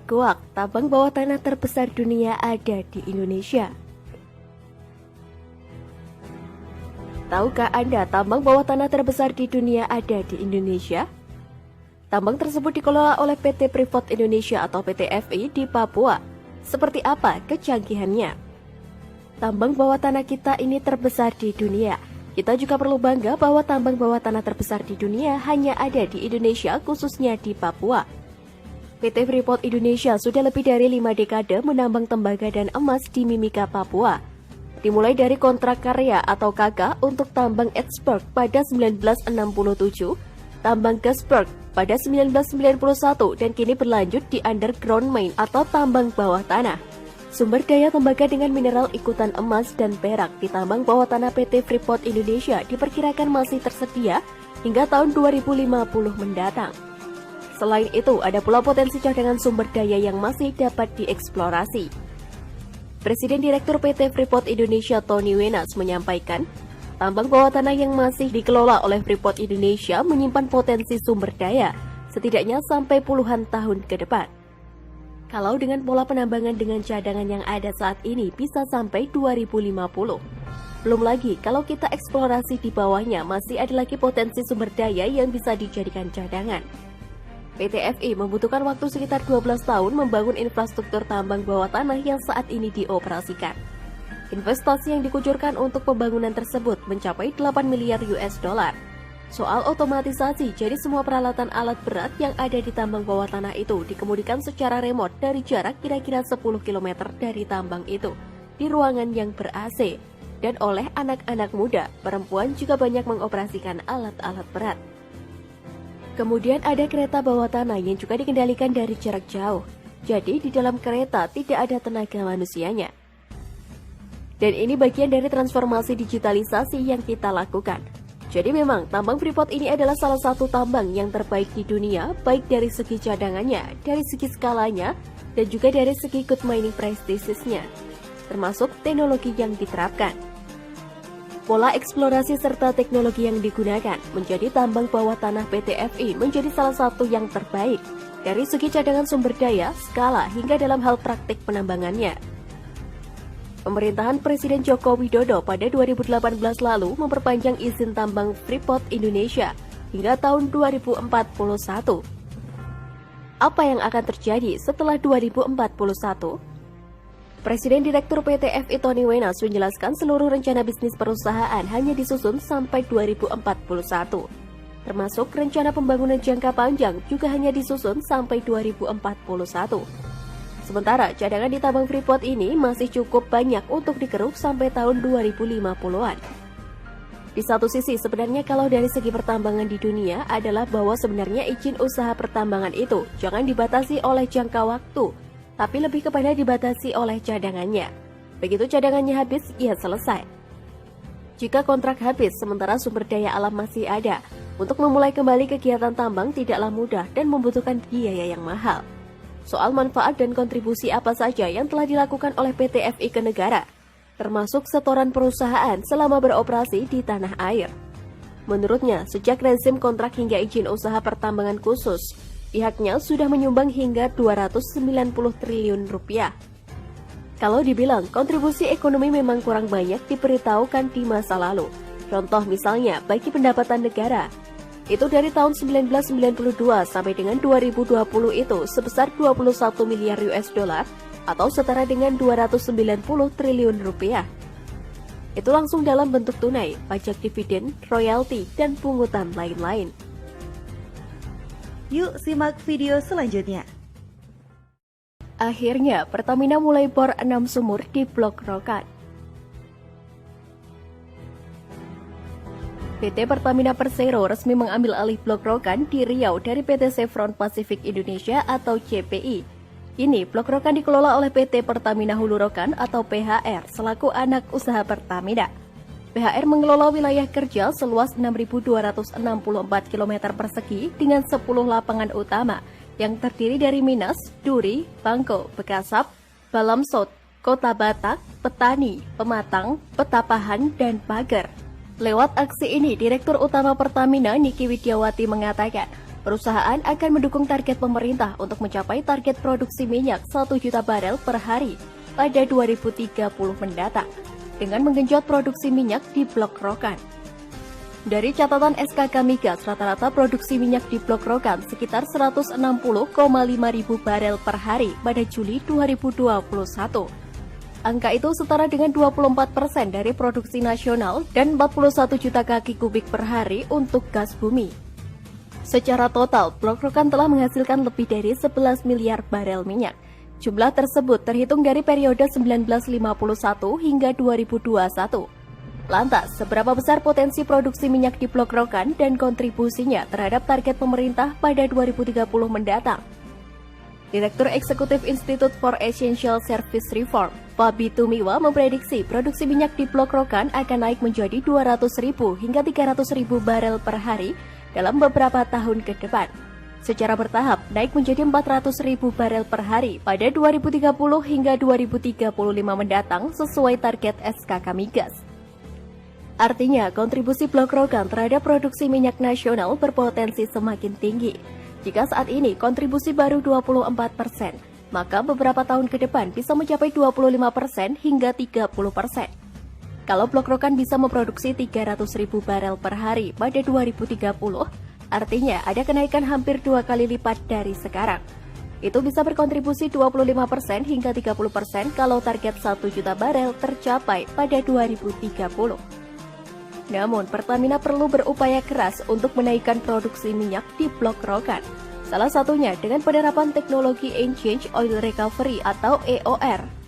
Goak, tambang bawah tanah terbesar dunia ada di Indonesia. Tahukah Anda tambang bawah tanah terbesar di dunia ada di Indonesia? Tambang tersebut dikelola oleh PT Freeport Indonesia atau PT FI di Papua. Seperti apa kecanggihannya? Tambang bawah tanah kita ini terbesar di dunia. Kita juga perlu bangga bahwa tambang bawah tanah terbesar di dunia hanya ada di Indonesia, khususnya di Papua. PT Freeport Indonesia sudah lebih dari 5 dekade menambang tembaga dan emas di Mimika, Papua. Dimulai dari kontrak karya atau KK untuk tambang Edsberg pada 1967, tambang Gasberg pada 1991 dan kini berlanjut di underground mine atau tambang bawah tanah. Sumber daya tembaga dengan mineral ikutan emas dan perak di tambang bawah tanah PT Freeport Indonesia diperkirakan masih tersedia hingga tahun 2050 mendatang. Selain itu, ada pula potensi cadangan sumber daya yang masih dapat dieksplorasi. Presiden Direktur PT Freeport Indonesia Tony Wenas menyampaikan, tambang bawah tanah yang masih dikelola oleh Freeport Indonesia menyimpan potensi sumber daya, setidaknya sampai puluhan tahun ke depan. Kalau dengan pola penambangan dengan cadangan yang ada saat ini bisa sampai 2050. Belum lagi kalau kita eksplorasi di bawahnya masih ada lagi potensi sumber daya yang bisa dijadikan cadangan. PT FI membutuhkan waktu sekitar 12 tahun membangun infrastruktur tambang bawah tanah yang saat ini dioperasikan. Investasi yang dikucurkan untuk pembangunan tersebut mencapai 8 miliar US dollar. Soal otomatisasi, jadi semua peralatan alat berat yang ada di tambang bawah tanah itu dikemudikan secara remote dari jarak kira-kira 10 km dari tambang itu, di ruangan yang ber-AC. Dan oleh anak-anak muda, perempuan juga banyak mengoperasikan alat-alat berat. Kemudian ada kereta bawah tanah yang juga dikendalikan dari jarak jauh. Jadi di dalam kereta tidak ada tenaga manusianya. Dan ini bagian dari transformasi digitalisasi yang kita lakukan. Jadi memang tambang Freeport ini adalah salah satu tambang yang terbaik di dunia, baik dari segi cadangannya, dari segi skalanya, dan juga dari segi good mining practices-nya, termasuk teknologi yang diterapkan. Pola eksplorasi serta teknologi yang digunakan menjadi tambang bawah tanah PT FI menjadi salah satu yang terbaik dari segi cadangan sumber daya, skala, hingga dalam hal praktik penambangannya. Pemerintahan Presiden Joko Widodo pada 2018 lalu memperpanjang izin tambang Freeport Indonesia hingga tahun 2041. Apa yang akan terjadi setelah 2041? Presiden Direktur PT FI Tony Wenas menjelaskan seluruh rencana bisnis perusahaan hanya disusun sampai 2041. Termasuk rencana pembangunan jangka panjang juga hanya disusun sampai 2041. Sementara cadangan di tambang Freeport ini masih cukup banyak untuk dikeruk sampai tahun 2050-an. Di satu sisi sebenarnya kalau dari segi pertambangan di dunia adalah bahwa sebenarnya izin usaha pertambangan itu jangan dibatasi oleh jangka waktu, tapi lebih kepada dibatasi oleh cadangannya. Begitu cadangannya habis, ya selesai. Jika kontrak habis sementara sumber daya alam masih ada, untuk memulai kembali kegiatan tambang tidaklah mudah dan membutuhkan biaya yang mahal. Soal manfaat dan kontribusi apa saja yang telah dilakukan oleh PT FI ke negara, termasuk setoran perusahaan selama beroperasi di tanah air. Menurutnya, sejak rezim kontrak hingga izin usaha pertambangan khusus, pihaknya sudah menyumbang hingga 290 triliun rupiah. Kalau dibilang kontribusi ekonomi memang kurang banyak diberitahukan di masa lalu. Contoh misalnya bagi pendapatan negara, itu dari tahun 1992 sampai dengan 2020 itu sebesar 21 miliar US dollar atau setara dengan 290 triliun rupiah. Itu langsung dalam bentuk tunai, pajak dividen, royalti, dan pungutan lain-lain. Yuk simak video selanjutnya. Akhirnya, Pertamina mulai bor 6 sumur di Blok Rokan. PT Pertamina Persero resmi mengambil alih Blok Rokan di Riau dari PT Chevron Pacific Indonesia atau CPI. Kini, Blok Rokan dikelola oleh PT Pertamina Hulu Rokan atau PHR selaku anak usaha Pertamina. PHR mengelola wilayah kerja seluas 6.264 km persegi dengan 10 lapangan utama yang terdiri dari Minas, Duri, Bangko, Bekasap, Balamsot, Kota Batak, Petani, Pematang, Petapahan, dan Pager. Lewat aksi ini, Direktur Utama Pertamina Niki Widiawati mengatakan, Perusahaan akan mendukung target pemerintah untuk mencapai target produksi minyak 1 juta barel per hari pada 2030 mendatang dengan menggenjot produksi minyak di Blok Rokan. Dari catatan SKK Migas, rata-rata produksi minyak di Blok Rokan sekitar 160,5 ribu barel per hari pada Juli 2021. Angka itu setara dengan 24% dari produksi nasional dan 41 juta kaki kubik per hari untuk gas bumi. Secara total, Blok Rokan telah menghasilkan lebih dari 11 miliar barel minyak. Jumlah tersebut terhitung dari periode 1951 hingga 2021. Lantas, seberapa besar potensi produksi minyak di Blok Rokan dan kontribusinya terhadap target pemerintah pada 2030 mendatang? Direktur Eksekutif Institute for Essential Service Reform, Fabi Tumiwa memprediksi produksi minyak di Blok Rokan akan naik menjadi 200.000 hingga 300.000 barel per hari dalam beberapa tahun ke depan. Secara bertahap, naik menjadi 400.000 barel per hari pada 2030 hingga 2035 mendatang sesuai target SKK Migas. Artinya, kontribusi Blok Rokan terhadap produksi minyak nasional berpotensi semakin tinggi. Jika saat ini kontribusi baru 24%, maka beberapa tahun ke depan bisa mencapai 25% hingga 30%. Kalau Blok Rokan bisa memproduksi 300.000 barel per hari pada 2030, artinya ada kenaikan hampir 2 kali lipat dari sekarang. Itu bisa berkontribusi 25% hingga 30% kalau target 1 juta barel tercapai pada 2030. Namun, Pertamina perlu berupaya keras untuk menaikkan produksi minyak di Blok Rokan. Salah satunya dengan penerapan teknologi Exchange Oil Recovery atau EOR.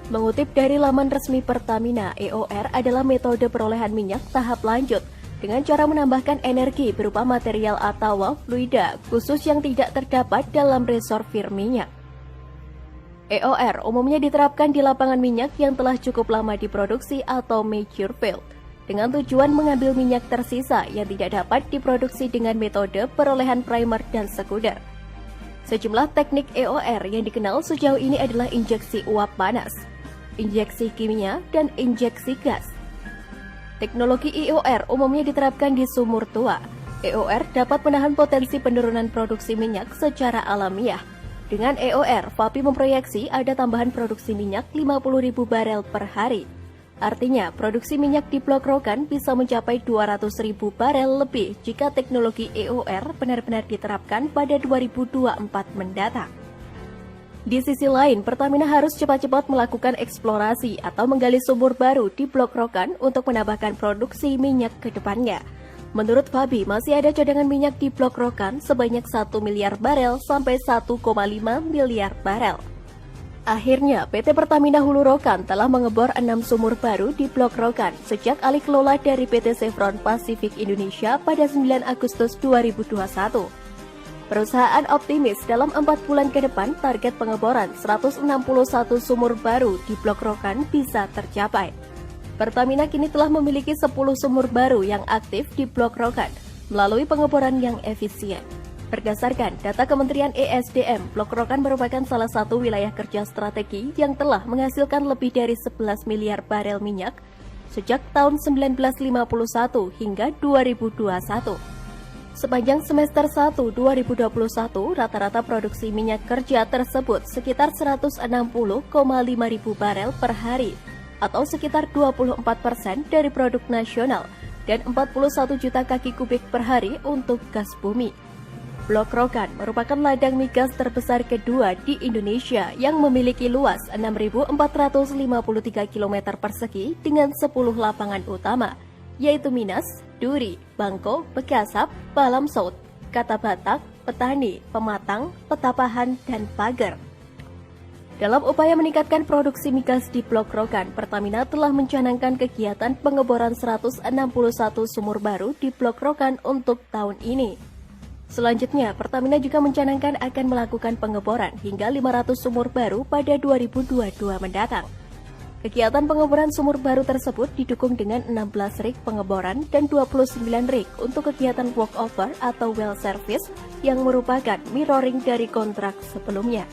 Mengutip dari laman resmi Pertamina, EOR adalah metode perolehan minyak tahap lanjut dengan cara menambahkan energi berupa material atau fluida khusus yang tidak terdapat dalam reservoir minyak. EOR umumnya diterapkan di lapangan minyak yang telah cukup lama diproduksi atau mature field, dengan tujuan mengambil minyak tersisa yang tidak dapat diproduksi dengan metode perolehan primer dan sekunder. Sejumlah teknik EOR yang dikenal sejauh ini adalah injeksi uap panas, injeksi kimia, dan injeksi gas. Teknologi EOR umumnya diterapkan di sumur tua. EOR dapat menahan potensi penurunan produksi minyak secara alamiah. Dengan EOR, Fabi memproyeksi ada tambahan produksi minyak 50.000 barel per hari. Artinya, produksi minyak di Blok Rokan bisa mencapai 200.000 barel lebih jika teknologi EOR benar-benar diterapkan pada 2024 mendatang. Di sisi lain, Pertamina harus cepat-cepat melakukan eksplorasi atau menggali sumur baru di Blok Rokan untuk menambahkan produksi minyak ke depannya. Menurut Fabi, masih ada cadangan minyak di Blok Rokan sebanyak 1 miliar barel sampai 1,5 miliar barel. Akhirnya, PT Pertamina Hulu Rokan telah mengebor 6 sumur baru di Blok Rokan sejak alih kelola dari PT Chevron Pacific Indonesia pada 9 Agustus 2021. Perusahaan optimis dalam 4 bulan ke depan target pengeboran 161 sumur baru di Blok Rokan bisa tercapai. Pertamina kini telah memiliki 10 sumur baru yang aktif di Blok Rokan melalui pengeboran yang efisien. Berdasarkan data Kementerian ESDM, Blok Rokan merupakan salah satu wilayah kerja strategi yang telah menghasilkan lebih dari 11 miliar barel minyak sejak tahun 1951 hingga 2021. Sepanjang semester 1 2021, rata-rata produksi minyak kerja tersebut sekitar 160,5 ribu barel per hari, atau sekitar 24% dari produk nasional, dan 41 juta kaki kubik per hari untuk gas bumi. Blok Rokan merupakan ladang migas terbesar kedua di Indonesia yang memiliki luas 6.453 km persegi dengan 10 lapangan utama, yaitu Minas, Duri, Bangko, Bekasap, Balamsot, Katabatak, Petani, Pematang, Petapahan, dan Pager. Dalam upaya meningkatkan produksi migas di Blok Rokan, Pertamina telah mencanangkan kegiatan pengeboran 161 sumur baru di Blok Rokan untuk tahun ini. Selanjutnya, Pertamina juga mencanangkan akan melakukan pengeboran hingga 500 sumur baru pada 2022 mendatang. Kegiatan pengeboran sumur baru tersebut didukung dengan 16 rig pengeboran dan 29 rig untuk kegiatan walkover atau well service yang merupakan mirroring dari kontrak sebelumnya.